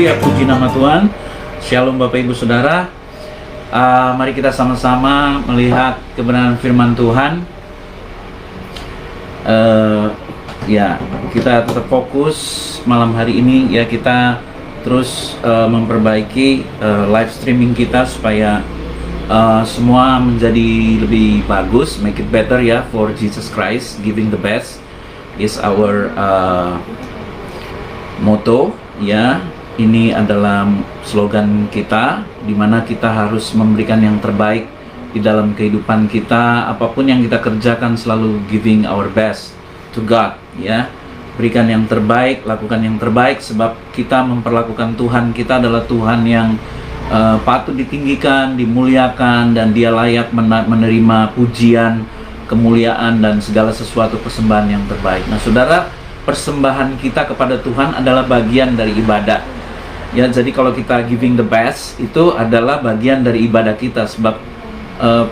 Haleluya, puji nama Tuhan. Shalom Bapak Ibu Saudara. Mari kita sama-sama melihat kebenaran firman Tuhan. Kita tetap fokus malam hari ini ya, kita terus memperbaiki live streaming kita supaya semua menjadi lebih bagus, make it better ya, for Jesus Christ. Giving the best is our motto ya. Ini adalah slogan kita, di mana kita harus memberikan yang terbaik di dalam kehidupan kita. Apapun yang kita kerjakan selalu giving our best to God ya. Berikan yang terbaik, lakukan yang terbaik, sebab kita memperlakukan Tuhan kita adalah Tuhan yang patut ditinggikan, dimuliakan, dan Dia layak menerima pujian, kemuliaan, dan segala sesuatu persembahan yang terbaik. Nah saudara, persembahan kita kepada Tuhan adalah bagian dari ibadah ya. Jadi kalau kita giving the best, itu adalah bagian dari ibadah kita, sebab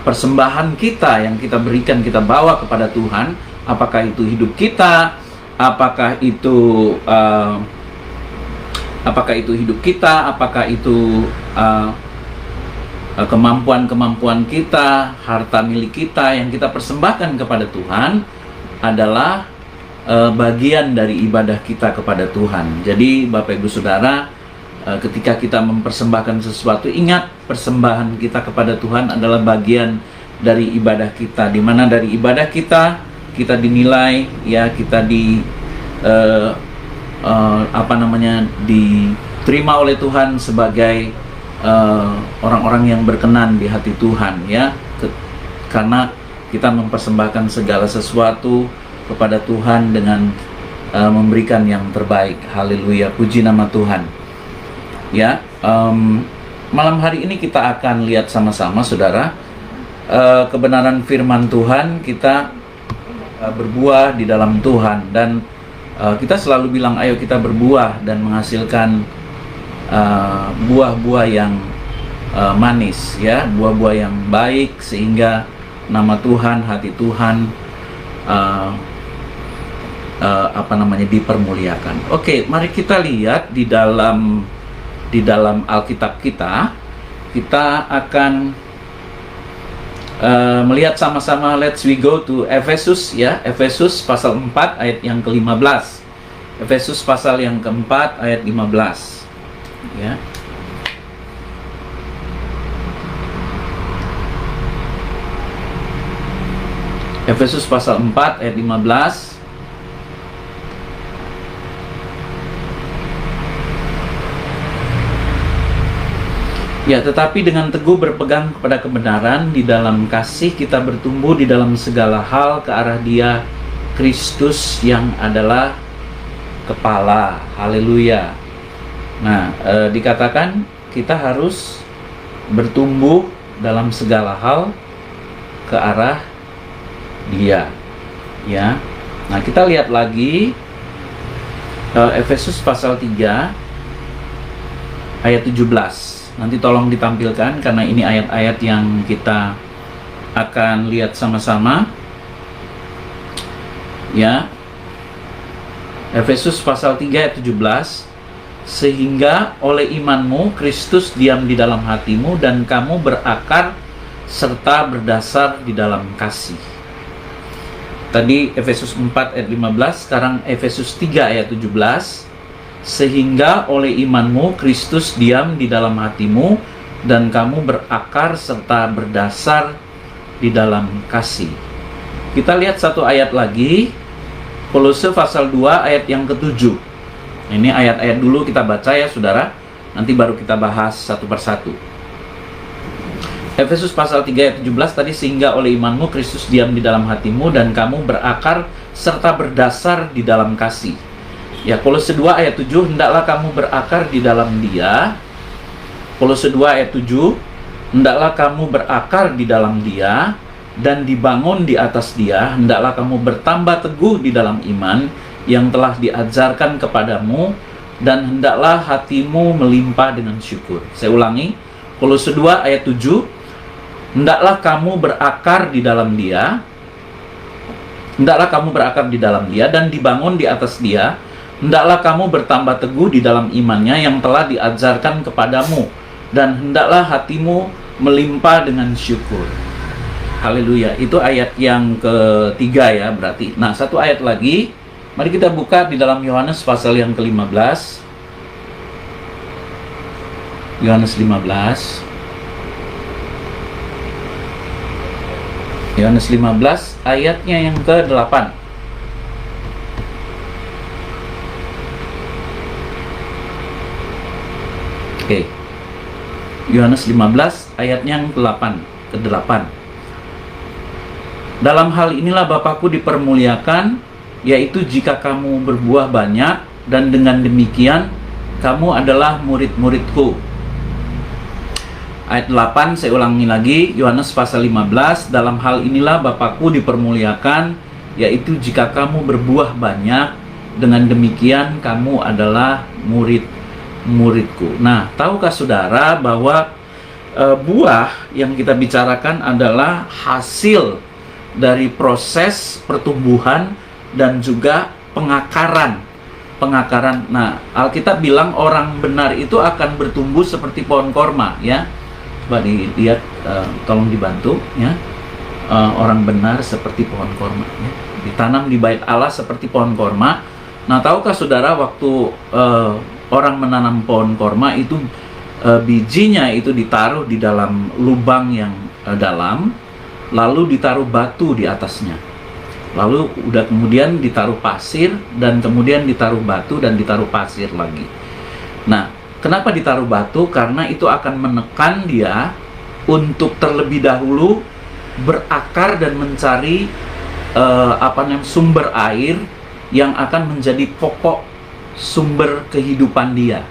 persembahan kita yang kita berikan, kita bawa kepada Tuhan, apakah itu hidup kita, apakah itu hidup kita, apakah itu kemampuan-kemampuan kita, harta milik kita yang kita persembahkan kepada Tuhan adalah bagian dari ibadah kita kepada Tuhan. Jadi Bapak Ibu Saudara, ketika kita mempersembahkan sesuatu, ingat persembahan kita kepada Tuhan adalah bagian dari ibadah kita, di mana dari ibadah kita dinilai ya, kita diterima oleh Tuhan sebagai orang-orang yang berkenan di hati Tuhan ya, karena kita mempersembahkan segala sesuatu kepada Tuhan dengan memberikan yang terbaik. Haleluya, puji nama Tuhan ya. Malam hari ini kita akan lihat sama-sama saudara, kebenaran firman Tuhan. Kita berbuah di dalam Tuhan, dan kita selalu bilang ayo kita berbuah dan menghasilkan buah-buah yang manis ya, buah-buah yang baik, sehingga nama Tuhan, hati Tuhan dipermuliakan. Oke, mari kita lihat di dalam Alkitab kita. Kita akan melihat sama-sama. Let's we go to Efesus ya. Efesus pasal 4 ayat yang ke-15. Efesus pasal yang keempat ayat 15 ya. Efesus pasal 4 ayat 15. Ya, tetapi dengan teguh berpegang kepada kebenaran, di dalam kasih kita bertumbuh di dalam segala hal ke arah Dia, Kristus yang adalah kepala. Haleluya. Nah, dikatakan kita harus bertumbuh dalam segala hal ke arah Dia ya. Nah, kita lihat lagi Efesus pasal 3 ayat 17. Nanti tolong ditampilkan, karena ini ayat-ayat yang kita akan lihat sama-sama ya. Efesus pasal 3 ayat 17. Sehingga oleh imanmu Kristus diam di dalam hatimu, dan kamu berakar serta berdasar di dalam kasih. Tadi Efesus 4 ayat 15, sekarang Efesus 3 ayat 17. Sehingga oleh imanmu Kristus diam di dalam hatimu, dan kamu berakar serta berdasar di dalam kasih. Kita lihat satu ayat lagi, Kolose pasal 2 ayat yang ke-7. Ini ayat-ayat dulu kita baca ya saudara, nanti baru kita bahas satu persatu. Efesus pasal 3 ayat 17 tadi, sehingga oleh imanmu Kristus diam di dalam hatimu, dan kamu berakar serta berdasar di dalam kasih. Ya, Kolose 2 ayat 7, hendaklah kamu berakar di dalam Dia. Kolose 2 ayat 7, hendaklah kamu berakar di dalam Dia dan dibangun di atas Dia. Hendaklah kamu bertambah teguh di dalam iman yang telah diajarkan kepadamu, dan hendaklah hatimu melimpah dengan syukur. Saya ulangi, Kolose 2 ayat 7, hendaklah kamu berakar di dalam Dia. Hendaklah kamu berakar di dalam Dia dan dibangun di atas Dia. Hendaklah kamu bertambah teguh di dalam imannya yang telah diajarkan kepadamu, dan hendaklah hatimu melimpah dengan syukur. Haleluya. Itu ayat yang ketiga ya berarti. Nah, satu ayat lagi. Mari kita buka di dalam Yohanes pasal yang ke-15. Yohanes 15. Yohanes 15 ayatnya yang ke-8. Oke. Yohanes 15 ayatnya yang ke-8. Dalam hal inilah Bapakku dipermuliakan, yaitu jika kamu berbuah banyak, dan dengan demikian kamu adalah murid-muridku. Ayat 8 saya ulangi lagi, Yohanes pasal 15, dalam hal inilah Bapakku dipermuliakan, yaitu jika kamu berbuah banyak, dengan demikian kamu adalah murid-muridku. Nah, tahukah saudara bahwa buah yang kita bicarakan adalah hasil dari proses pertumbuhan dan juga pengakaran. Nah, Alkitab bilang orang benar itu akan bertumbuh seperti pohon korma, ya. Coba dilihat, tolong dibantu, ya. Orang benar seperti pohon korma, ya. Ditanam di bait Allah seperti pohon korma. Nah, tahukah saudara waktu orang menanam pohon korma itu bijinya itu ditaruh di dalam lubang yang dalam, lalu ditaruh batu di atasnya. Lalu udah kemudian ditaruh pasir, dan kemudian ditaruh batu, dan ditaruh pasir lagi. Nah, kenapa ditaruh batu? Karena itu akan menekan dia untuk terlebih dahulu berakar dan mencari sumber air yang akan menjadi pokok sumber kehidupan dia.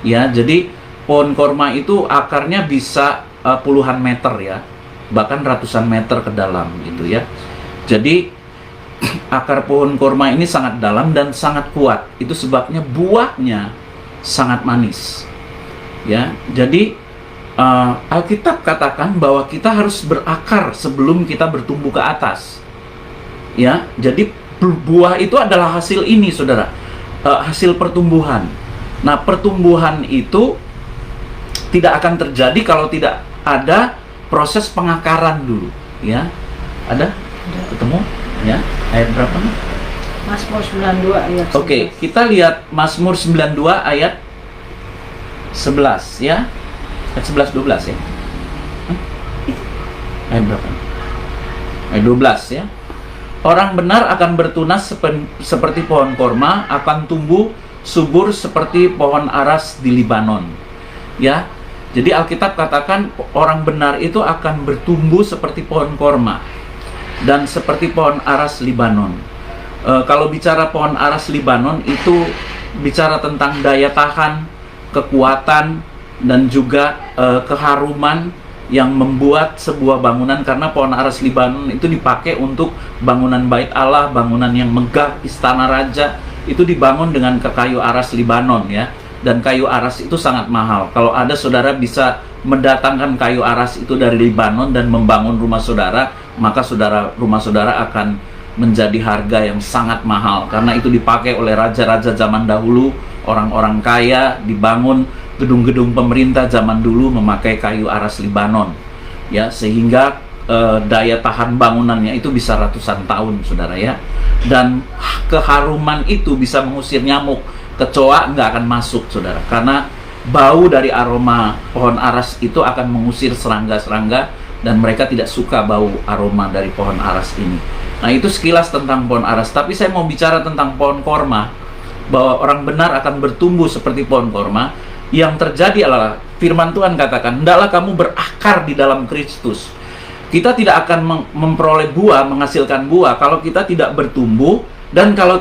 Ya, jadi pohon korma itu akarnya bisa puluhan meter ya, bahkan ratusan meter ke dalam gitu ya. Jadi akar pohon korma ini sangat dalam dan sangat kuat. Itu sebabnya buahnya sangat manis. Ya, jadi Alkitab katakan bahwa kita harus berakar sebelum kita bertumbuh ke atas. Ya, jadi buah itu adalah hasil ini, saudara, hasil pertumbuhan. Nah, pertumbuhan itu tidak akan terjadi kalau tidak ada proses pengakaran dulu. Ya, ada? Ketemu? Ya, ayat berapa nih? Mazmur 92 ayat 11. Oke, kita lihat Mazmur 92 ayat 11 ya. Ayat 11 12 ya. Ayat berapa? Ayat 12 ya. Orang benar akan bertunas seperti pohon korma, akan tumbuh subur seperti pohon aras di Libanon. Ya. Jadi Alkitab katakan orang benar itu akan bertumbuh seperti pohon korma dan seperti pohon aras Libanon. Kalau bicara pohon aras Libanon itu bicara tentang daya tahan, kekuatan, dan juga keharuman yang membuat sebuah bangunan, karena pohon aras Libanon itu dipakai untuk bangunan bait Allah, bangunan yang megah, istana raja, itu dibangun dengan kayu aras Libanon ya. Dan kayu aras itu sangat mahal. Kalau ada saudara bisa mendatangkan kayu aras itu dari Libanon dan membangun rumah saudara, maka rumah saudara akan menjadi harga yang sangat mahal, karena itu dipakai oleh raja-raja zaman dahulu, orang-orang kaya, dibangun gedung-gedung pemerintah zaman dulu memakai kayu aras Libanon. Ya, sehingga daya tahan bangunannya itu bisa ratusan tahun, saudara ya. Dan keharuman itu bisa mengusir nyamuk. Kecoa nggak akan masuk, saudara, karena bau dari aroma pohon aras itu akan mengusir serangga-serangga, dan mereka tidak suka bau aroma dari pohon aras ini. Nah, itu sekilas tentang pohon aras. Tapi saya mau bicara tentang pohon korma, bahwa orang benar akan bertumbuh seperti pohon korma. Yang terjadi adalah firman Tuhan katakan, hendaklah kamu berakar di dalam Kristus. Kita tidak akan memperoleh buah, menghasilkan buah kalau kita tidak bertumbuh, dan kalau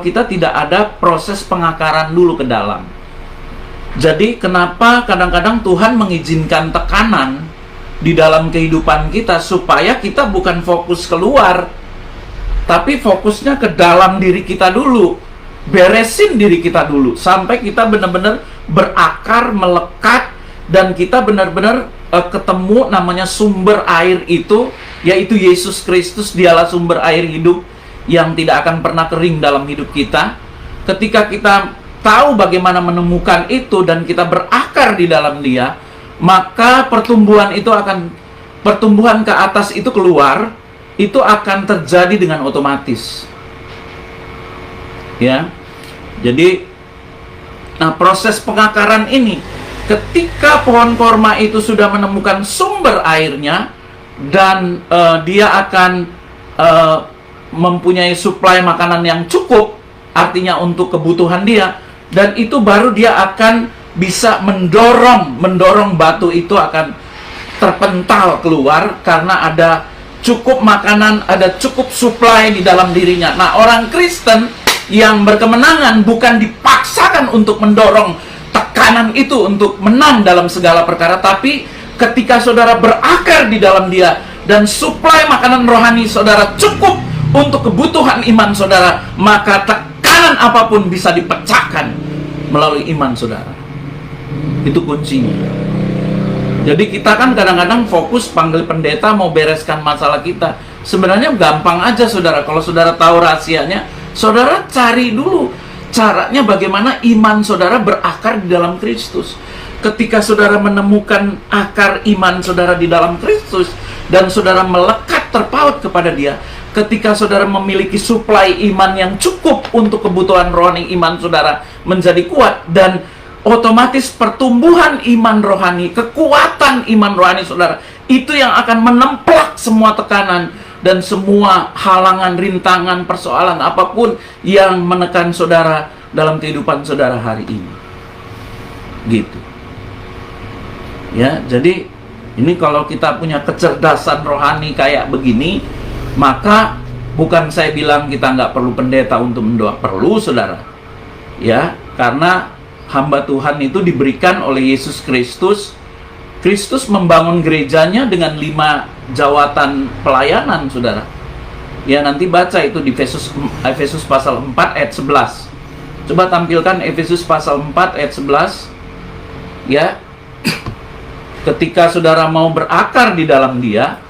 kita tidak ada proses pengakaran dulu ke dalam. Jadi kenapa kadang-kadang Tuhan mengizinkan tekanan di dalam kehidupan kita, supaya kita bukan fokus keluar, tapi fokusnya ke dalam diri kita dulu. Beresin diri kita dulu sampai kita benar-benar berakar, melekat, dan kita benar-benar ketemu namanya sumber air itu, yaitu Yesus Kristus. Dialah sumber air hidup yang tidak akan pernah kering dalam hidup kita. Ketika kita tahu bagaimana menemukan itu dan kita berakar di dalam Dia, maka pertumbuhan ke atas itu keluar, itu akan terjadi dengan otomatis. Ya. Jadi proses pengakaran ini, ketika pohon korma itu sudah menemukan sumber airnya dan dia akan mempunyai suplai makanan yang cukup, artinya untuk kebutuhan dia, dan itu baru dia akan bisa mendorong batu itu akan terpental keluar karena ada cukup makanan, ada cukup suplai di dalam dirinya. Nah, orang Kristen yang berkemenangan bukan dipaksakan untuk mendorong tekanan itu untuk menang dalam segala perkara, tapi ketika saudara berakar di dalam Dia dan suplai makanan rohani saudara cukup untuk kebutuhan iman saudara, maka tekanan apapun bisa dipecahkan melalui iman saudara. Itu kuncinya. Jadi kita kan kadang-kadang fokus panggil pendeta mau bereskan masalah kita. Sebenarnya gampang aja saudara. Kalau saudara tahu rahasianya, saudara cari dulu caranya bagaimana iman saudara berakar di dalam Kristus. Ketika saudara menemukan akar iman saudara di dalam Kristus dan saudara melekat terpaut kepada Dia, ketika saudara memiliki suplai iman yang cukup untuk kebutuhan rohani iman saudara menjadi kuat, dan otomatis pertumbuhan iman rohani, kekuatan iman rohani saudara, itu yang akan menemplak semua tekanan dan semua halangan, rintangan, persoalan apapun yang menekan saudara dalam kehidupan saudara hari ini. Gitu. Ya, jadi ini kalau kita punya kecerdasan rohani kayak begini, maka bukan saya bilang kita nggak perlu pendeta untuk mendoa, perlu saudara. Ya, karena hamba Tuhan itu diberikan oleh Yesus Kristus. Kristus membangun gerejanya dengan 5 jawatan pelayanan, saudara. Ya, nanti baca itu di Efesus pasal 4 ayat 11. Coba tampilkan Efesus pasal 4 ayat 11. Ya. Ketika saudara mau berakar di dalam Dia,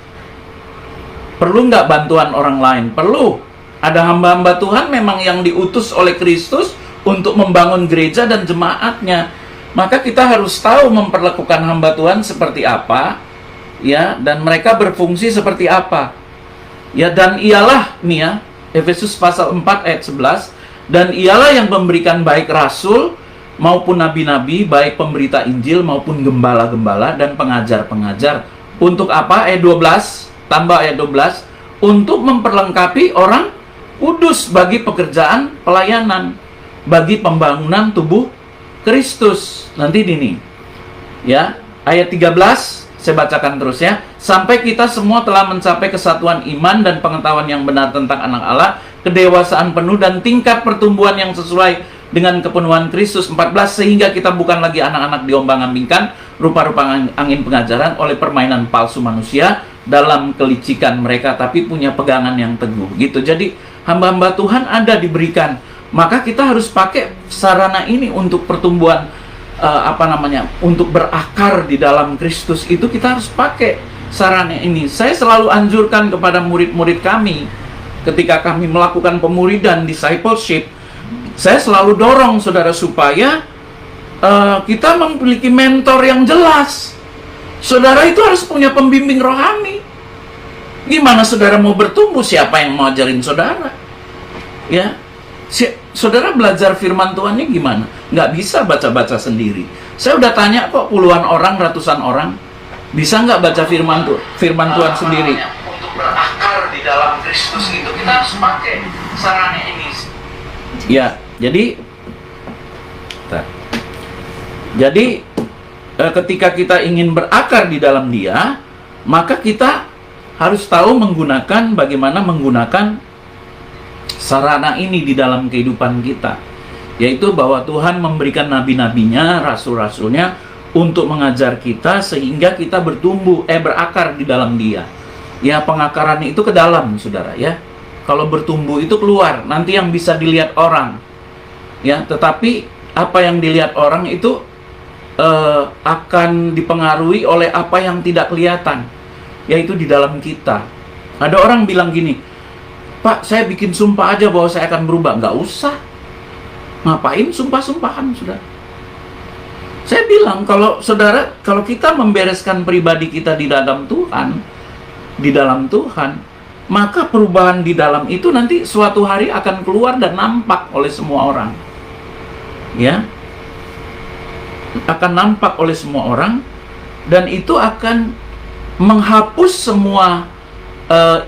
perlu nggak bantuan orang lain? Perlu. Ada hamba-hamba Tuhan memang yang diutus oleh Kristus untuk membangun gereja dan jemaatnya. Maka kita harus tahu memperlakukan hamba Tuhan seperti apa, ya, dan mereka berfungsi seperti apa. Ya, dan ialah nih ya, Efesus pasal 4 ayat 11, dan ialah yang memberikan baik rasul maupun nabi-nabi, baik pemberita Injil maupun gembala-gembala dan pengajar-pengajar. Untuk apa? Ayat 12, tambah ayat 12, untuk memperlengkapi orang kudus bagi pekerjaan pelayanan, bagi pembangunan tubuh Kristus. Nanti ini ya, ayat 13 saya bacakan terus ya. Sampai kita semua telah mencapai kesatuan iman dan pengetahuan yang benar tentang anak Allah, kedewasaan penuh dan tingkat pertumbuhan yang sesuai dengan kepenuhan Kristus. 14, sehingga kita bukan lagi anak-anak diombang-ambingkan rupa-rupa angin pengajaran oleh permainan palsu manusia dalam kelicikan mereka, tapi punya pegangan yang teguh. Gitu. Jadi hamba-hamba Tuhan ada diberikan. Maka kita harus pakai sarana ini untuk pertumbuhan, untuk berakar di dalam Kristus. Itu kita harus pakai sarana ini. Saya selalu anjurkan kepada murid-murid kami ketika kami melakukan pemuridan, discipleship, saya selalu dorong saudara supaya kita memiliki mentor yang jelas. Saudara itu harus punya pembimbing rohani. Gimana saudara mau bertumbuh? Siapa yang mau ajarin saudara? Ya, saudara belajar firman Tuhannya gimana? Nggak bisa baca-baca sendiri. Saya udah tanya kok puluhan orang, ratusan orang, bisa nggak baca firman Tuhan sendiri? Untuk berakar di dalam Kristus itu kita harus pakai sarana ini. Ya, jadi ketika kita ingin berakar di dalam Dia, maka kita harus tahu bagaimana menggunakan sarana ini di dalam kehidupan kita, yaitu bahwa Tuhan memberikan nabi-nabinya, rasul-rasulnya untuk mengajar kita sehingga kita berakar di dalam Dia. Ya, pengakaran itu ke dalam, saudara ya. Kalau bertumbuh itu keluar, nanti yang bisa dilihat orang. Ya, tetapi apa yang dilihat orang itu akan dipengaruhi oleh apa yang tidak kelihatan, yaitu di dalam kita. Ada orang bilang gini, Pak, saya bikin sumpah aja bahwa saya akan berubah. Nggak usah. Ngapain sumpah-sumpahan, saudara? Saya bilang, kalau kita membereskan pribadi kita di dalam Tuhan, maka perubahan di dalam itu nanti suatu hari akan keluar dan nampak oleh semua orang. Ya. Akan nampak oleh semua orang, dan itu akan menghapus semua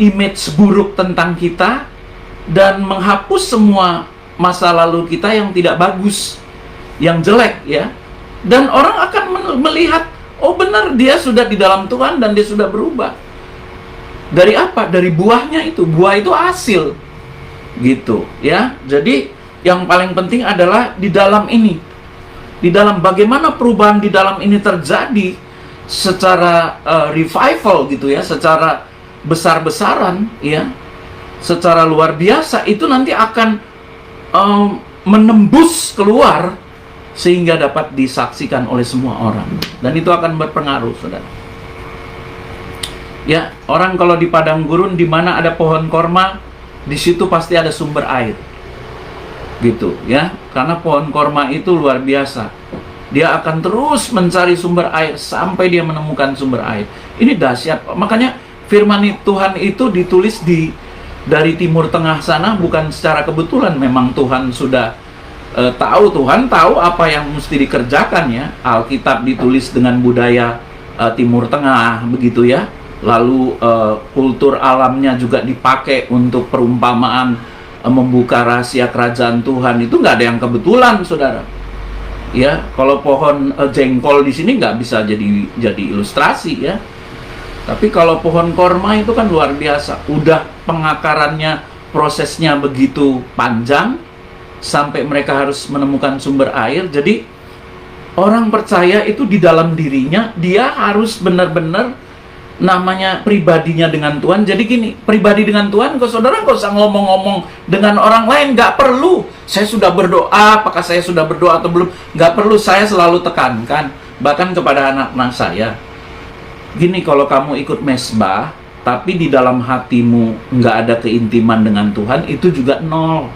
image buruk tentang kita, dan menghapus semua masa lalu kita yang tidak bagus, yang jelek, ya. Dan orang akan melihat, oh benar, dia sudah di dalam Tuhan dan dia sudah berubah. Dari apa? Dari buahnya itu. Buah itu hasil. Gitu, ya. Jadi yang paling penting adalah di dalam ini. Di dalam bagaimana perubahan di dalam ini terjadi secara revival gitu ya, secara besar-besaran ya. Secara luar biasa, itu nanti akan menembus keluar sehingga dapat disaksikan oleh semua orang, dan itu akan berpengaruh, saudara. Ya, orang kalau di padang gurun di mana ada pohon korma, di situ pasti ada sumber air, gitu ya. Karena pohon korma itu luar biasa, dia akan terus mencari sumber air sampai dia menemukan sumber air. Ini dahsyat. Makanya firman Tuhan itu ditulis dari Timur Tengah sana bukan secara kebetulan. Memang Tuhan sudah Tuhan tahu apa yang mesti dikerjakan ya. Alkitab ditulis dengan budaya Timur Tengah begitu ya. Lalu kultur alamnya juga dipakai untuk perumpamaan membuka rahasia kerajaan Tuhan. Itu nggak ada yang kebetulan, saudara. Ya, kalau pohon jengkol di sini nggak bisa jadi ilustrasi ya. Tapi kalau pohon korma itu kan luar biasa. Udah pengakarannya, prosesnya begitu panjang sampai mereka harus menemukan sumber air. Jadi orang percaya itu di dalam dirinya, dia harus benar-benar namanya pribadinya dengan Tuhan. Jadi gini, pribadi dengan Tuhan, saudara nggak usah ngomong-ngomong dengan orang lain, nggak perlu. Saya sudah berdoa, apakah saya sudah berdoa atau belum? Nggak perlu. Saya selalu tekankan, bahkan kepada anak-anak saya, gini, kalau kamu ikut mesbah tapi di dalam hatimu nggak ada keintiman dengan Tuhan, itu juga nol.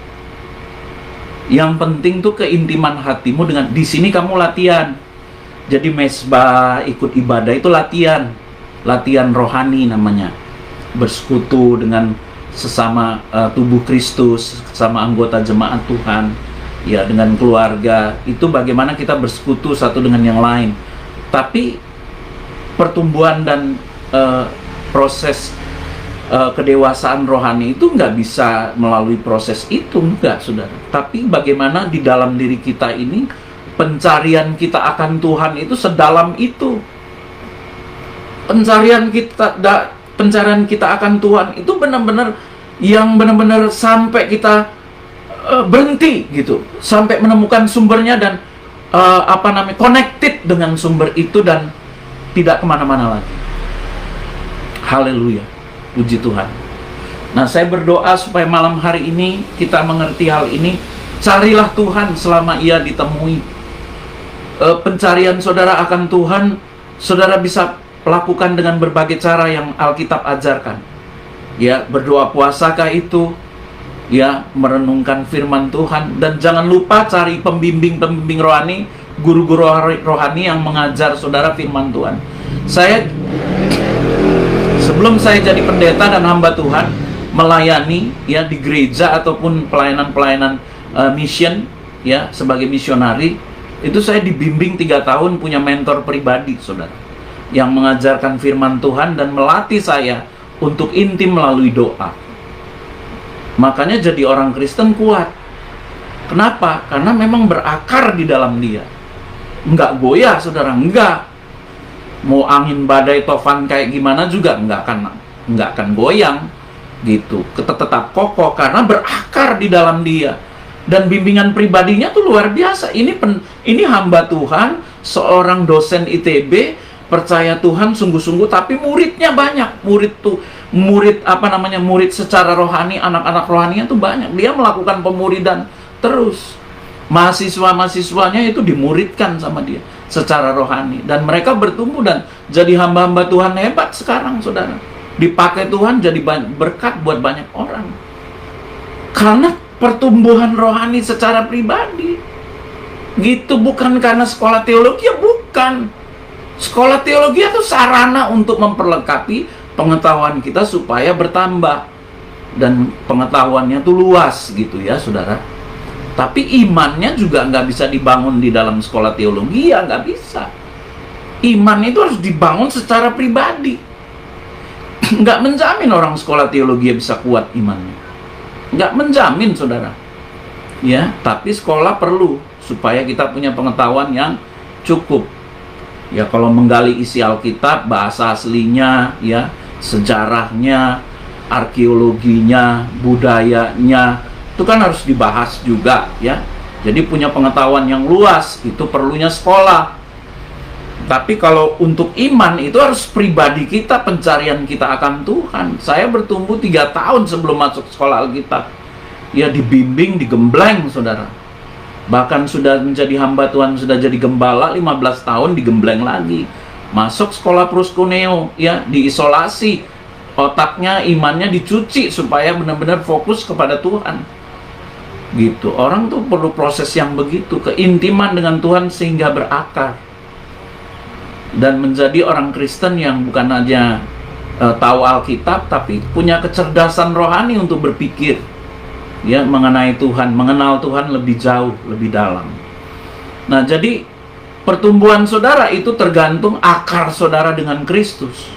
Yang penting tuh keintiman hatimu dengan, di sini kamu latihan. Jadi mesbah, ikut ibadah itu latihan rohani namanya. Bersekutu dengan sesama tubuh Kristus, sesama anggota jemaat Tuhan, ya, dengan keluarga. Itu bagaimana kita bersekutu satu dengan yang lain. Tapi pertumbuhan dan proses kedewasaan rohani itu nggak bisa melalui proses itu, enggak, saudara. Tapi bagaimana di dalam diri kita ini pencarian kita akan Tuhan itu sedalam itu. Pencarian kita akan Tuhan itu benar-benar sampai kita berhenti gitu, sampai menemukan sumbernya dan connected dengan sumber itu dan tidak kemana-mana lagi. Haleluya. Puji Tuhan. Nah, saya berdoa supaya malam hari ini kita mengerti hal ini. Carilah Tuhan selama ia ditemui. Pencarian saudara akan Tuhan, saudara bisa lakukan dengan berbagai cara yang Alkitab ajarkan. Ya, berdoa puasakah itu? Ya, merenungkan firman Tuhan. Dan jangan lupa cari pembimbing-pembimbing rohani, guru-guru rohani yang mengajar saudara firman Tuhan. Sebelum saya jadi pendeta dan hamba Tuhan, melayani ya di gereja ataupun pelayanan-pelayanan mission ya sebagai misionari, itu saya dibimbing 3 tahun, punya mentor pribadi, saudara, yang mengajarkan firman Tuhan dan melatih saya untuk intim melalui doa. Makanya jadi orang Kristen kuat. Kenapa? Karena memang berakar di dalam dia. Enggak goyah, saudara, enggak. Mau angin badai tofan kayak gimana juga enggak akan goyang gitu. Tetap kokoh karena berakar di dalam dia. Dan bimbingan pribadinya tuh luar biasa. Ini hamba Tuhan, seorang dosen ITB, percaya Tuhan sungguh-sungguh, tapi muridnya banyak. Murid secara rohani, anak-anak rohaninya tuh banyak. Dia melakukan pemuridan terus. Mahasiswa-mahasiswanya itu dimuridkan sama dia secara rohani, dan mereka bertumbuh dan jadi hamba-hamba Tuhan hebat sekarang, saudara. Dipakai Tuhan jadi berkat buat banyak orang. Karena pertumbuhan rohani secara pribadi. Gitu, bukan karena sekolah teologi, ya bukan. Sekolah teologi itu sarana untuk memperlengkapi pengetahuan kita supaya bertambah. Dan pengetahuannya itu luas gitu ya saudara. Tapi imannya juga nggak bisa dibangun di dalam sekolah teologi, ya nggak bisa. Iman itu harus dibangun secara pribadi. Nggak menjamin orang sekolah teologi bisa kuat imannya. Nggak menjamin saudara. Ya, tapi sekolah perlu supaya kita punya pengetahuan yang cukup. Ya, kalau menggali isi Alkitab, bahasa aslinya, ya, sejarahnya, arkeologinya, budayanya, itu kan harus dibahas juga ya. Jadi punya pengetahuan yang luas, itu perlunya sekolah. Tapi kalau untuk iman itu harus pribadi kita, pencarian kita akan Tuhan. Saya bertumbuh 3 tahun sebelum masuk sekolah Alkitab. Ya dibimbing, digembleng saudara. Bahkan sudah menjadi hamba Tuhan, sudah jadi gembala 15 tahun digembleng lagi. Masuk sekolah Proskuneo, ya diisolasi. Otaknya, imannya dicuci supaya benar-benar fokus kepada Tuhan. Gitu. Orang tuh perlu proses yang begitu, keintiman dengan Tuhan sehingga berakar. Dan menjadi orang Kristen yang bukan aja tahu Alkitab, tapi punya kecerdasan rohani untuk berpikir ya mengenai Tuhan, mengenal Tuhan lebih jauh, lebih dalam. Nah, jadi pertumbuhan saudara itu tergantung akar saudara dengan Kristus.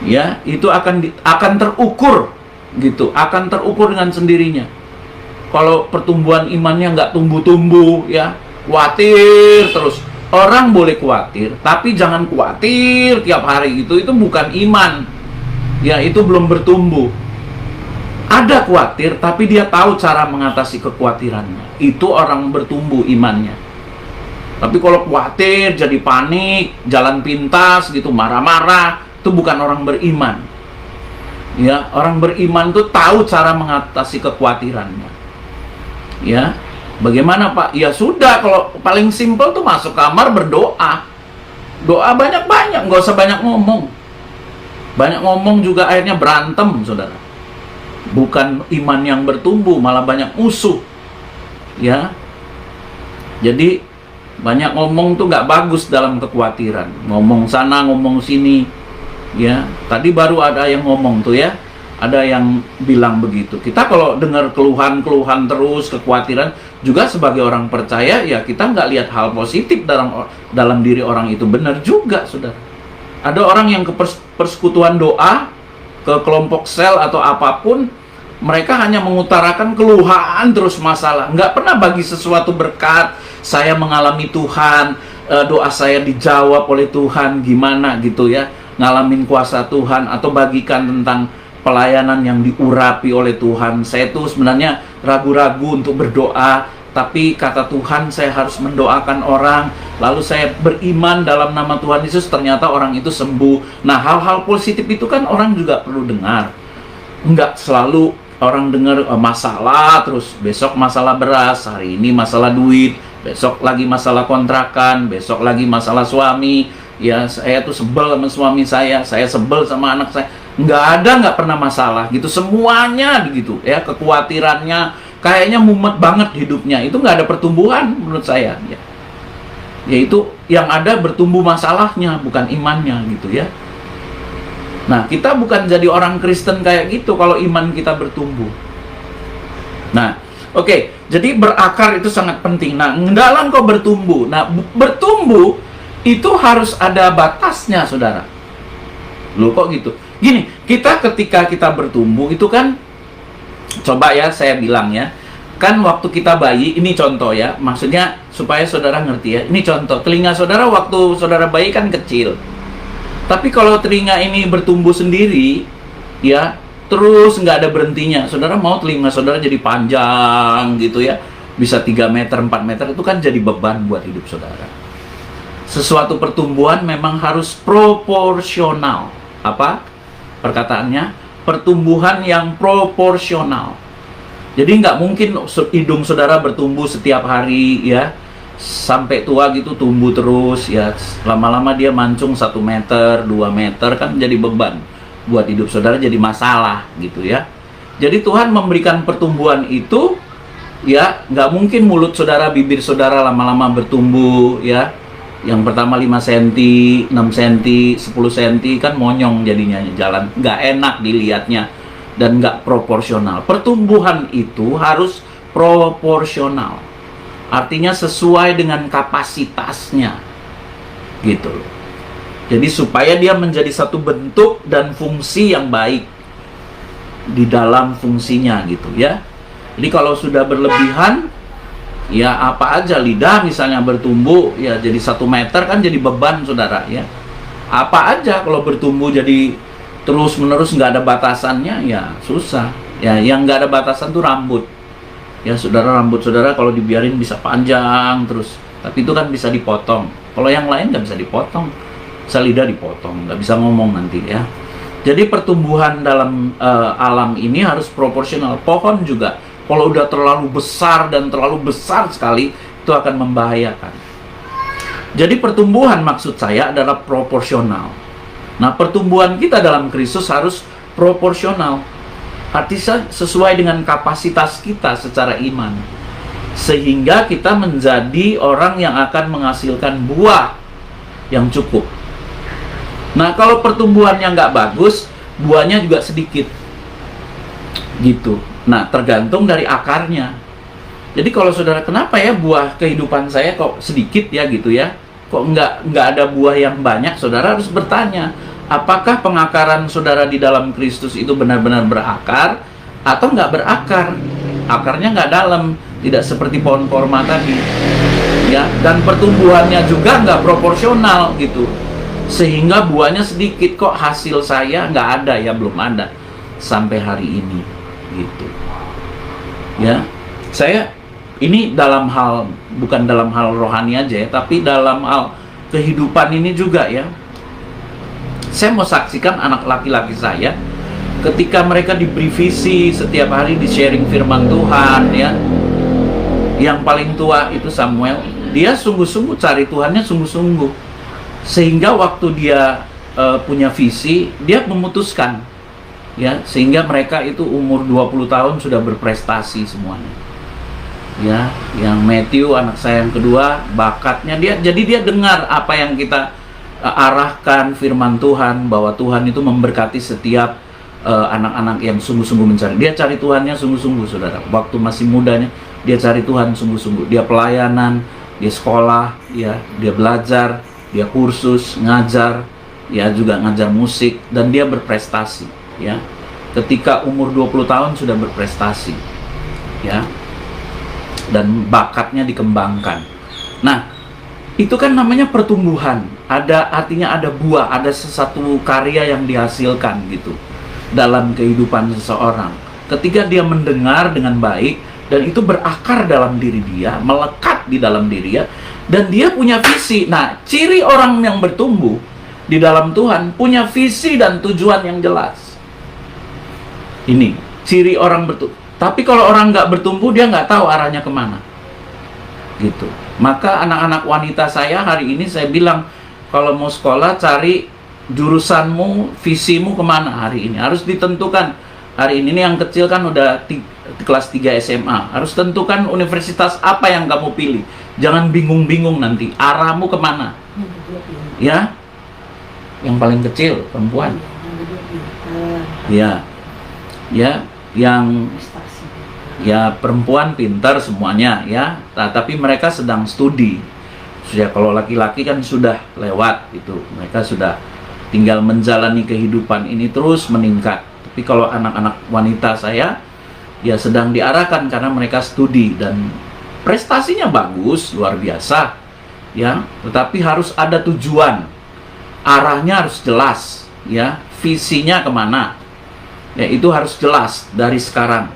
Ya, itu akan terukur gitu, akan terukur dengan sendirinya. Kalau pertumbuhan imannya nggak tumbuh-tumbuh, ya khawatir terus. Orang boleh khawatir, tapi jangan khawatir tiap hari itu bukan iman. Ya, itu belum bertumbuh. Ada khawatir, tapi dia tahu cara mengatasi kekhawatirannya. Itu orang bertumbuh imannya. Tapi kalau khawatir, jadi panik, jalan pintas gitu, marah-marah, itu bukan orang beriman. Ya, orang beriman tuh tahu cara mengatasi kekhawatirannya. Ya, bagaimana Pak? Ya sudah, kalau paling simpel tuh masuk kamar berdoa. Doa banyak-banyak, nggak usah banyak ngomong. Banyak ngomong juga akhirnya berantem, saudara. Bukan iman yang bertumbuh, malah banyak musuh. Ya, jadi banyak ngomong tuh nggak bagus dalam kekhawatiran. Ngomong sana, ngomong sini. Ya, tadi baru ada yang ngomong tuh ya. Ada yang bilang begitu. Kita kalau dengar keluhan-keluhan terus, kekhawatiran, juga sebagai orang percaya, ya kita nggak lihat hal positif dalam diri orang itu. Benar juga, saudara. Ada orang yang ke persekutuan doa, ke kelompok sel atau apapun, mereka hanya mengutarakan keluhan terus masalah. Nggak pernah bagi sesuatu berkat. Saya mengalami Tuhan, doa saya dijawab oleh Tuhan, gimana gitu ya. Ngalamin kuasa Tuhan, atau bagikan tentang pelayanan yang diurapi oleh Tuhan. Saya tuh sebenarnya ragu-ragu untuk berdoa, tapi kata Tuhan saya harus mendoakan orang, lalu saya beriman dalam nama Tuhan Yesus, ternyata orang itu sembuh. Nah, hal-hal positif itu kan orang juga perlu dengar. Enggak selalu orang dengar masalah, terus besok masalah beras, hari ini masalah duit, besok lagi masalah kontrakan, besok lagi masalah suami. Ya, saya tuh sebel sama suami saya sebel sama anak saya. Nggak pernah masalah gitu, semuanya gitu ya. Kekhawatirannya kayaknya mumet banget hidupnya, itu nggak ada pertumbuhan menurut saya ya. Yaitu yang ada bertumbuh masalahnya, bukan imannya gitu ya. Nah, kita bukan jadi orang Kristen kayak gitu kalau iman kita bertumbuh. Nah, oke, jadi berakar itu sangat penting. Nah, dalam kau bertumbuh, nah bertumbuh itu harus ada batasnya, saudara. Loh, kok gitu? Gini, ketika kita bertumbuh itu kan, coba ya saya bilang ya, kan waktu kita bayi, ini contoh ya, maksudnya supaya saudara ngerti ya, ini contoh, telinga saudara waktu saudara bayi kan kecil, tapi kalau telinga ini bertumbuh sendiri, ya, terus nggak ada berhentinya, saudara mau telinga saudara jadi panjang gitu ya, bisa 3 meter, 4 meter, itu kan jadi beban buat hidup saudara. Sesuatu pertumbuhan memang harus proporsional. Apa perkataannya? Pertumbuhan yang proporsional. Jadi nggak mungkin hidung saudara bertumbuh setiap hari ya, sampai tua gitu tumbuh terus ya. Lama-lama dia mancung 1 meter, 2 meter, kan jadi beban buat hidup saudara, jadi masalah gitu ya. Jadi Tuhan memberikan pertumbuhan itu, ya nggak mungkin mulut saudara, bibir saudara lama-lama bertumbuh, ya. Yang pertama 5 cm, 6 cm, 10 cm, kan monyong jadinya jalan. Nggak enak dilihatnya dan nggak proporsional. Pertumbuhan itu harus proporsional. Artinya sesuai dengan kapasitasnya. Gitu. Jadi supaya dia menjadi satu bentuk dan fungsi yang baik di dalam fungsinya gitu ya. Jadi kalau sudah berlebihan, ya apa aja, lidah misalnya bertumbuh ya jadi 1 meter kan jadi beban saudara ya. Apa aja kalau bertumbuh jadi terus menerus nggak ada batasannya ya susah. Ya yang nggak ada batasan tuh rambut. Ya saudara, rambut saudara kalau dibiarin bisa panjang terus, tapi itu kan bisa dipotong. Kalau yang lain nggak bisa dipotong. Bisa lidah dipotong, nggak bisa ngomong nanti ya. Jadi pertumbuhan dalam alam ini harus proporsional. Pohon juga, kalau udah terlalu besar dan terlalu besar sekali, itu akan membahayakan. Jadi pertumbuhan maksud saya adalah proporsional. Nah, pertumbuhan kita dalam Kristus harus proporsional. Artinya sesuai dengan kapasitas kita secara iman. Sehingga kita menjadi orang yang akan menghasilkan buah yang cukup. Nah, kalau pertumbuhannya nggak bagus, buahnya juga sedikit. Gitu. Nah, tergantung dari akarnya. Jadi kalau saudara, kenapa ya buah kehidupan saya kok sedikit ya gitu ya? Kok nggak ada buah yang banyak? Saudara harus bertanya, apakah pengakaran saudara di dalam Kristus itu benar-benar berakar atau nggak berakar? Akarnya nggak dalam, tidak seperti pohon korma tadi. Ya, dan pertumbuhannya juga nggak proporsional gitu. Sehingga buahnya sedikit, kok hasil saya nggak ada ya, belum ada sampai hari ini gitu ya. Saya ini dalam hal, bukan dalam hal rohani aja ya, tapi dalam hal kehidupan ini juga ya. Saya mau saksikan anak laki-laki saya ketika mereka diberi visi setiap hari di sharing firman Tuhan ya. Yang paling tua itu Samuel, dia sungguh-sungguh cari Tuhannya, sungguh-sungguh. Sehingga waktu dia punya visi, dia memutuskan ya, sehingga mereka itu umur 20 tahun sudah berprestasi semuanya. Ya, yang Matthew anak saya yang kedua, bakatnya dia, jadi dia dengar apa yang kita arahkan firman Tuhan, bahwa Tuhan itu memberkati setiap anak-anak yang sungguh-sungguh mencari. Dia cari Tuhannya sungguh-sungguh saudara. Waktu masih mudanya dia cari Tuhan sungguh-sungguh. Dia pelayanan, dia sekolah, ya, dia belajar, dia kursus, ngajar, ya juga ngajar musik, dan dia berprestasi, ya. Ketika umur 20 tahun sudah berprestasi, ya. Dan bakatnya dikembangkan. Nah, itu kan namanya pertumbuhan. Artinya ada buah, ada sesuatu karya yang dihasilkan gitu dalam kehidupan seseorang. Ketika dia mendengar dengan baik dan itu berakar dalam diri dia, melekat di dalam diri dia, dan dia punya visi. Nah, ciri orang yang bertumbuh di dalam Tuhan punya visi dan tujuan yang jelas. Ini ciri orang bertumbuh. Tapi kalau orang nggak bertumbuh, dia nggak tahu arahnya kemana. Gitu. Maka anak-anak wanita saya hari ini saya bilang, kalau mau sekolah cari jurusanmu, visimu kemana hari ini. Harus ditentukan. Hari ini yang kecil kan udah kelas 3 SMA. Harus tentukan universitas apa yang kamu pilih. Jangan bingung-bingung nanti. Arahmu kemana? Ya? Yang paling kecil, perempuan. Ya. Ya, yang ya perempuan pintar semuanya ya. Nah, tapi mereka sedang studi. Ya, kalau laki-laki kan sudah lewat itu. Mereka sudah tinggal menjalani kehidupan ini terus meningkat. Tapi kalau anak-anak wanita saya ya sedang diarahkan karena mereka studi dan prestasinya bagus, luar biasa ya, tetapi harus ada tujuan, arahnya harus jelas ya, visinya kemana ya, itu harus jelas dari sekarang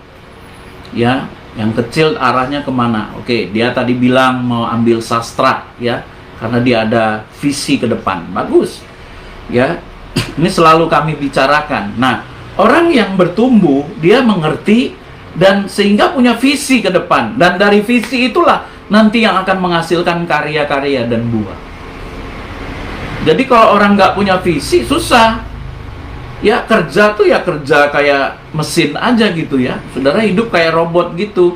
ya. Yang kecil arahnya kemana? Oke, dia tadi bilang mau ambil sastra ya, karena dia ada visi ke depan, bagus ya. Ini selalu kami bicarakan. Nah, orang yang bertumbuh dia mengerti dan sehingga punya visi ke depan, dan dari visi itulah nanti yang akan menghasilkan karya-karya dan buah. Jadi kalau orang nggak punya visi susah ya, kerja tuh ya kerja kayak mesin aja gitu ya. Saudara hidup kayak robot gitu.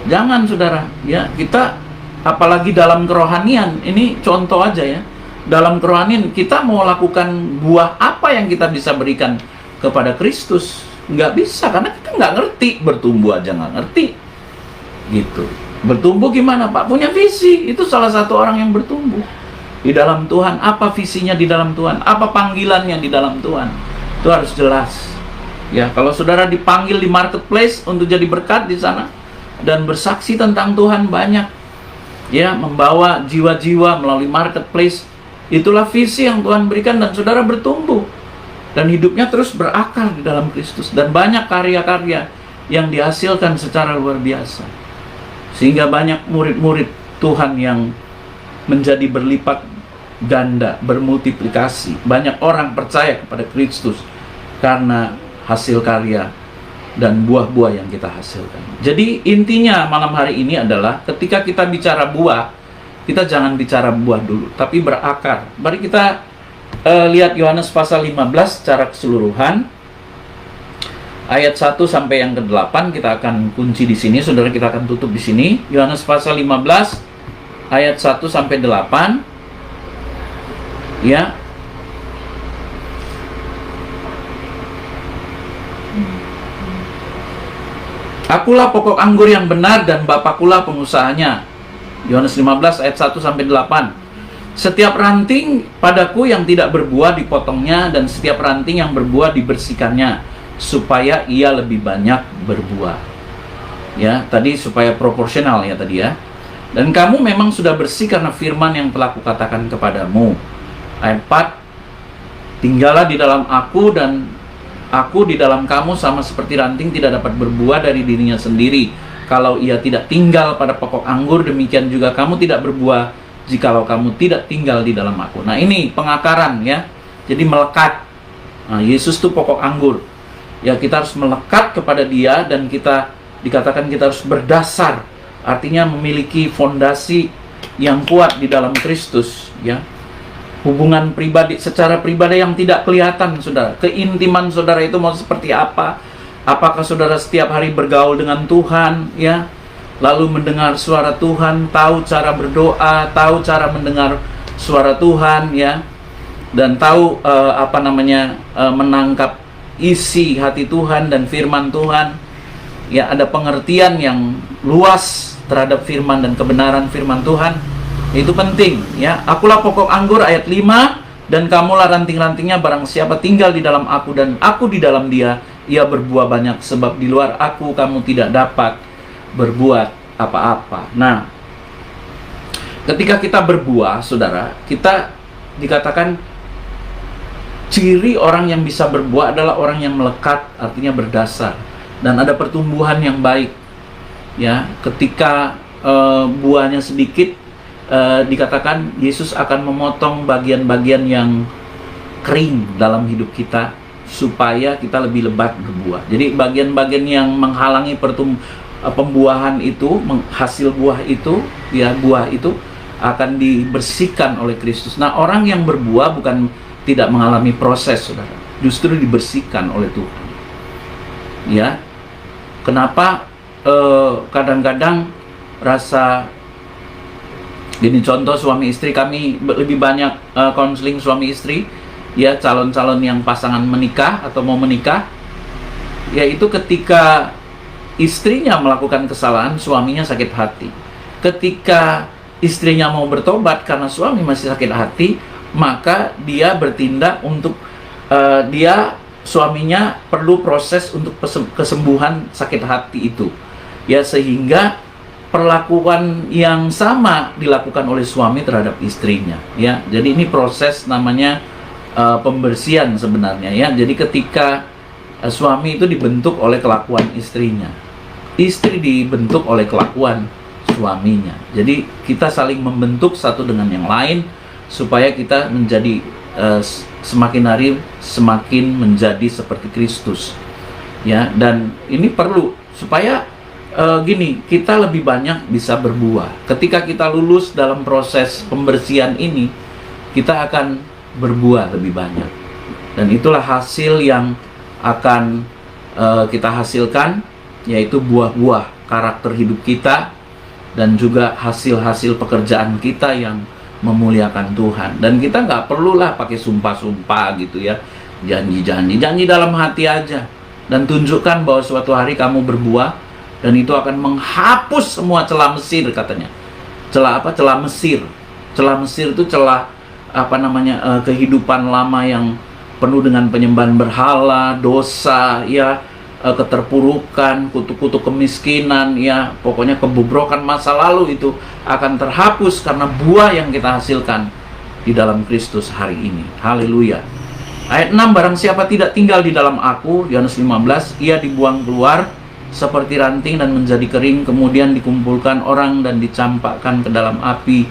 Jangan saudara, ya kita apalagi dalam kerohanian, ini contoh aja ya. Dalam kerohanian kita mau lakukan buah apa yang kita bisa berikan kepada Kristus? Nggak bisa, karena kita nggak ngerti. Bertumbuh aja nggak ngerti gitu. Bertumbuh gimana Pak? Punya visi. Itu salah satu orang yang bertumbuh di dalam Tuhan. Apa visinya di dalam Tuhan? Apa panggilannya di dalam Tuhan? Itu harus jelas. Ya, kalau saudara dipanggil di marketplace untuk jadi berkat di sana dan bersaksi tentang Tuhan banyak, ya, membawa jiwa-jiwa melalui marketplace, itulah visi yang Tuhan berikan, dan saudara bertumbuh dan hidupnya terus berakar di dalam Kristus, dan banyak karya-karya yang dihasilkan secara luar biasa, sehingga banyak murid-murid Tuhan yang menjadi berlipat ganda, bermultiplikasi. Banyak orang percaya kepada Kristus karena hasil karya dan buah-buah yang kita hasilkan. Jadi intinya malam hari ini adalah ketika kita bicara buah, kita jangan bicara buah dulu, tapi berakar. Mari kita lihat Yohanes pasal 15 secara keseluruhan. Ayat 1 sampai yang ke-8 kita akan kunci di sini, saudara, kita akan tutup di sini. Yohanes pasal 15 ayat 1 sampai 8. Ya. Akulah pokok anggur yang benar dan Bapakulah pengusahanya. Yohanes 15 ayat 1 sampai 8. Setiap ranting padaku yang tidak berbuah dipotongnya, dan setiap ranting yang berbuah dibersihkannya, supaya ia lebih banyak berbuah. Ya, tadi supaya proporsional ya tadi ya. Dan kamu memang sudah bersih karena firman yang telah kukatakan kepadamu. Ayat 4. Tinggallah di dalam aku dan aku di dalam kamu, sama seperti ranting tidak dapat berbuah dari dirinya sendiri kalau ia tidak tinggal pada pokok anggur, demikian juga kamu tidak berbuah jikalau kamu tidak tinggal di dalam aku. Nah, ini pengakaran ya. Jadi melekat. Nah, Yesus itu pokok anggur. Ya, kita harus melekat kepada Dia, dan kita dikatakan kita harus berdasar, artinya memiliki fondasi yang kuat di dalam Kristus, ya. Hubungan pribadi, secara pribadi yang tidak kelihatan, saudara. Keintiman saudara itu mau seperti apa? Apakah saudara setiap hari bergaul dengan Tuhan, ya? Lalu mendengar suara Tuhan, tahu cara berdoa, tahu cara mendengar suara Tuhan, ya, dan tahu menangkap isi hati Tuhan dan firman Tuhan. Ya, ada pengertian yang luas terhadap firman dan kebenaran firman Tuhan. Itu penting, ya. Akulah pokok anggur ayat 5, dan kamulah ranting-rantingnya. Barang siapa tinggal di dalam aku dan aku di dalam dia, ia berbuah banyak, sebab di luar aku kamu tidak dapat berbuat apa-apa. Nah, ketika kita berbuah, saudara, kita dikatakan ciri orang yang bisa berbuah adalah orang yang melekat, artinya berdasar, dan ada pertumbuhan yang baik. Ya, ketika buahnya sedikit, dikatakan Yesus akan memotong bagian-bagian yang kering dalam hidup kita supaya kita lebih lebat berbuah. Jadi bagian-bagian yang menghalangi pembuahan itu, hasil buah itu, ya, buah itu akan dibersihkan oleh Kristus. Nah, orang yang berbuah bukan tidak mengalami proses, saudara, justru dibersihkan oleh Tuhan. Ya, kenapa kadang-kadang rasa gini, contoh suami istri, kami lebih banyak konseling suami istri, ya, calon-calon yang pasangan menikah atau mau menikah, yaitu ketika istrinya melakukan kesalahan, suaminya sakit hati. Ketika istrinya mau bertobat karena suami masih sakit hati, maka dia bertindak untuk suaminya perlu proses untuk kesembuhan sakit hati itu, ya, sehingga perlakuan yang sama dilakukan oleh suami terhadap istrinya, ya. Jadi ini proses namanya pembersihan sebenarnya, ya. Jadi ketika suami itu dibentuk oleh kelakuan istrinya, istri dibentuk oleh kelakuan suaminya. Jadi kita saling membentuk satu dengan yang lain supaya kita menjadi semakin hari semakin menjadi seperti Kristus, ya. Dan ini perlu supaya kita lebih banyak bisa berbuah. Ketika kita lulus dalam proses pembersihan ini, kita akan berbuah lebih banyak, dan itulah hasil yang akan kita hasilkan, yaitu buah-buah karakter hidup kita dan juga hasil-hasil pekerjaan kita yang memuliakan Tuhan. Dan kita nggak perlulah pakai sumpah-sumpah gitu ya, janji dalam hati aja, dan tunjukkan bahwa suatu hari kamu berbuah, dan itu akan menghapus semua celah Mesir katanya. Celah apa? Celah Mesir. Celah Mesir itu celah kehidupan lama yang penuh dengan penyembahan berhala, dosa, ya, keterpurukan, kutuk-kutuk kemiskinan, ya, pokoknya kebobrokan masa lalu itu akan terhapus karena buah yang kita hasilkan di dalam Kristus hari ini. Haleluya. Ayat 6, barang siapa tidak tinggal di dalam aku, Yohanes 15, ia dibuang keluar seperti ranting dan menjadi kering, kemudian dikumpulkan orang dan dicampakkan ke dalam api,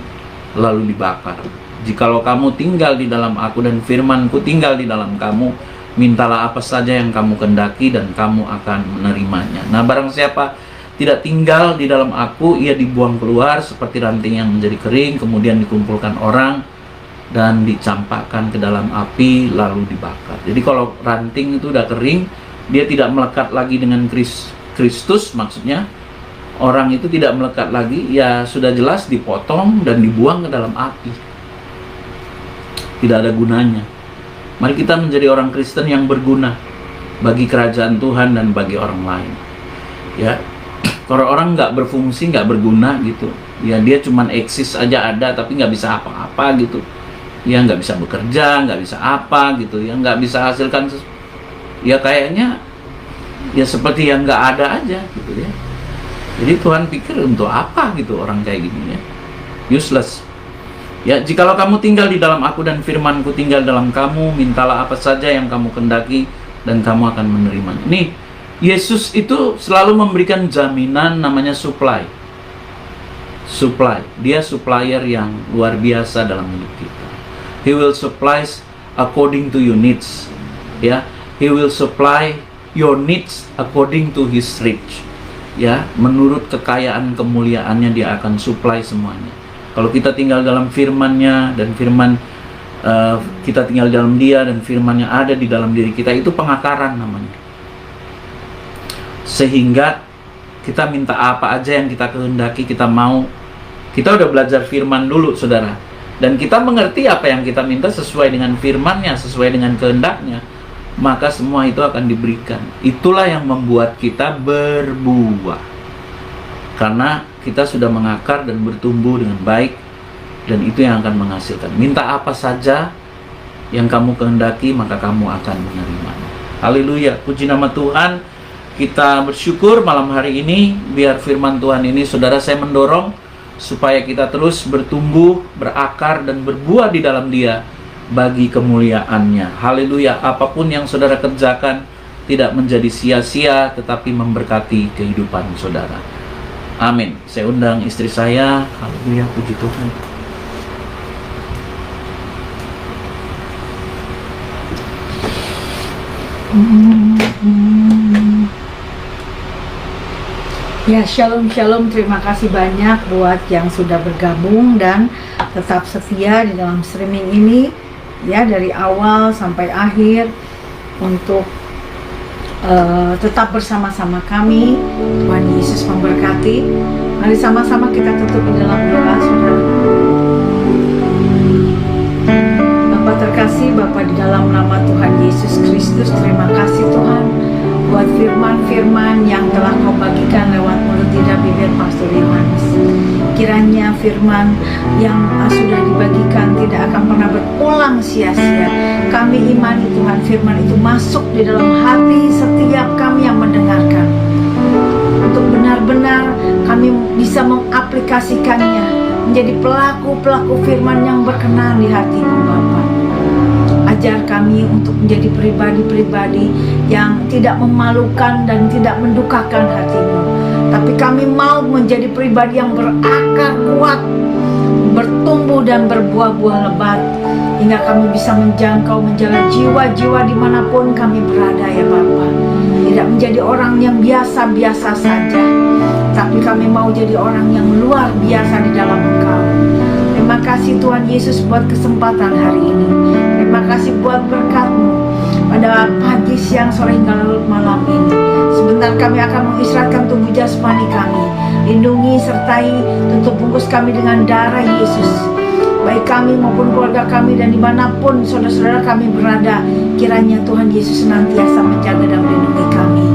lalu dibakar. Jikalau kamu tinggal di dalam aku dan firmanku tinggal di dalam kamu, mintalah apa saja yang kamu kehendaki dan kamu akan menerimanya. Nah, barang siapa tidak tinggal di dalam aku, ia dibuang keluar seperti ranting yang menjadi kering, kemudian dikumpulkan orang dan dicampakkan ke dalam api, lalu dibakar. Jadi kalau ranting itu udah kering, dia tidak melekat lagi dengan Kristus, maksudnya orang itu tidak melekat lagi, ya sudah jelas dipotong dan dibuang ke dalam api. Tidak ada gunanya. Mari kita menjadi orang Kristen yang berguna bagi kerajaan Tuhan dan bagi orang lain. Ya, kalau orang nggak berfungsi, nggak berguna gitu, ya dia cuman eksis aja ada, tapi nggak bisa apa-apa gitu. Ya nggak bisa bekerja, nggak bisa apa gitu, ya nggak bisa hasilkan, ya kayaknya ya seperti yang nggak ada aja gitu ya. Jadi Tuhan pikir untuk apa gitu orang kayak gini ya, useless. Ya, jikalau kamu tinggal di dalam aku dan firmanku tinggal dalam kamu, mintalah apa saja yang kamu kehendaki dan kamu akan menerimanya. Nih, Yesus itu selalu memberikan jaminan namanya supply. Supply. Dia supplier yang luar biasa dalam hidup kita. He will supply according to your needs. Ya, He will supply your needs according to His rich. Ya, menurut kekayaan kemuliaannya dia akan supply semuanya. Kalau kita tinggal dalam firman-Nya dan firman kita tinggal dalam Dia dan firman-Nya ada di dalam diri kita, itu pengakaran namanya. Sehingga kita minta apa aja yang kita kehendaki, kita mau. Kita udah belajar firman dulu, saudara. Dan kita mengerti apa yang kita minta sesuai dengan firman-Nya, sesuai dengan kehendak-Nya, maka semua itu akan diberikan. Itulah yang membuat kita berbuah. Karena kita sudah mengakar dan bertumbuh dengan baik, dan itu yang akan menghasilkan. Minta apa saja yang kamu kehendaki, maka kamu akan menerimanya. Haleluya, puji nama Tuhan. Kita bersyukur malam hari ini, biar firman Tuhan ini, saudara, saya mendorong supaya kita terus bertumbuh, berakar, dan berbuah di dalam Dia bagi kemuliaan-Nya. Haleluya, apapun yang saudara kerjakan tidak menjadi sia-sia, tetapi memberkati kehidupan saudara. Amin. Saya undang istri saya. Haleluya, puji Tuhan. Ya, shalom shalom. Terima kasih banyak buat yang sudah bergabung dan tetap setia di dalam streaming ini, ya, dari awal sampai akhir untuk tetap bersama-sama kami. Tuhan Yesus memberkati. Mari sama-sama kita tutup di dalam doa, saudara. Bapa terkasih, Bapa di dalam nama Tuhan Yesus Kristus, terima kasih Tuhan buat firman-firman yang telah Kau bagikan lewat mulut lidah bibir Pastor Yohanes. Kiranya firman yang sudah dibagikan tidak akan pernah berulang sia-sia. Kami imani Tuhan, firman itu masuk di dalam hati setiap kami yang mendengarkan, untuk benar-benar kami bisa mengaplikasikannya menjadi pelaku-pelaku firman yang berkenan di hati-Mu, Bapa. Ajar kami untuk menjadi pribadi-pribadi yang tidak memalukan dan tidak mendukakan hati-Mu, tapi kami mau menjadi pribadi yang berakar kuat, bertumbuh dan berbuah-buah lebat, hingga kami bisa menjangkau, menjaga jiwa-jiwa dimanapun kami berada, ya Bapa. Tidak menjadi orang yang biasa-biasa saja, tapi kami mau jadi orang yang luar biasa di dalam Engkau. Terima kasih Tuhan Yesus buat kesempatan hari ini. Terima kasih buat berkat-Mu. pada pagi, siang, sore hingga larut malam ini. Sebentar kami akan mengistirahatkan tubuh jasmani kami. Lindungi sertai tutup bungkus kami dengan darah Yesus. Baik kami maupun keluarga kami dan dimanapun saudara-saudara kami berada, kiranya Tuhan Yesus senantiasa menjaga dan melindungi kami.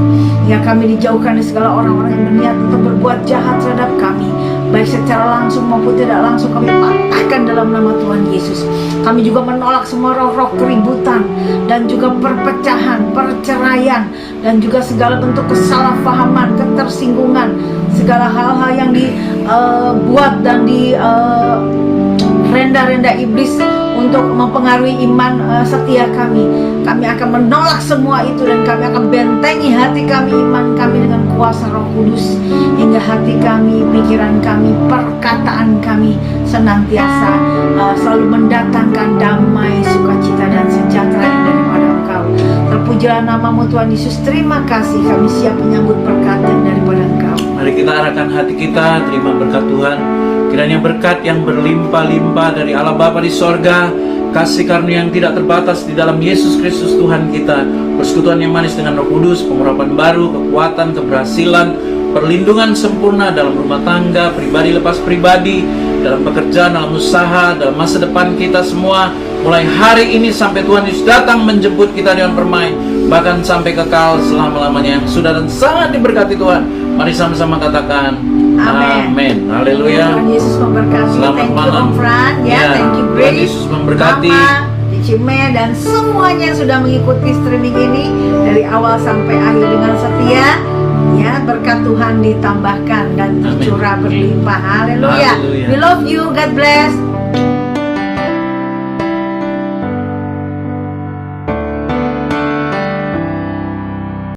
Ya, kami dijauhkan dari segala orang-orang yang berniat untuk berbuat jahat terhadap kami, baik secara langsung maupun tidak langsung. Kami patahkan dalam nama Tuhan Yesus. Kami juga menolak semua roh-roh keributan dan juga perpecahan, perceraian, dan juga segala bentuk kesalahpahaman, ketersinggungan, segala hal-hal yang dibuat dan renda-renda iblis untuk mempengaruhi iman setia kami. Kami akan menolak semua itu dan kami akan bentengi hati kami, iman kami dengan kuasa Roh Kudus, hingga hati kami, pikiran kami, perkataan kami senantiasa selalu mendatangkan damai, sukacita dan sejahtera yang daripada Engkau. Terpujilah namamu Tuhan Yesus. Terima kasih, kami siap menyambut berkat yang daripada Engkau. Mari kita arahkan hati kita, terima berkat Tuhan. Kiranya berkat yang berlimpah-limpah dari Allah Bapa di sorga, kasih karunia yang tidak terbatas di dalam Yesus Kristus Tuhan kita, persekutuan yang manis dengan Roh Kudus, pengurapan baru, kekuatan, keberhasilan, perlindungan sempurna dalam rumah tangga, pribadi lepas pribadi, dalam pekerjaan, dalam usaha, dalam masa depan kita semua, mulai hari ini sampai Tuhan Yesus datang menjemput kita dengan permain, bahkan sampai kekal selama-lamanya, yang sudah dan sangat diberkati Tuhan. Mari sama-sama katakan amin. Haleluya. Tuhan Yesus memberkati. Selamat Thank you malam. Om Fran, ya. Thank you Tuhan Grace, Yesus memberkati. Mama, Cime, dan semuanya yang sudah mengikuti streaming ini dari awal sampai akhir dengan setia. Ya, berkat Tuhan ditambahkan dan tercurah berlimpah. Haleluya. Haleluya. We love you. God bless.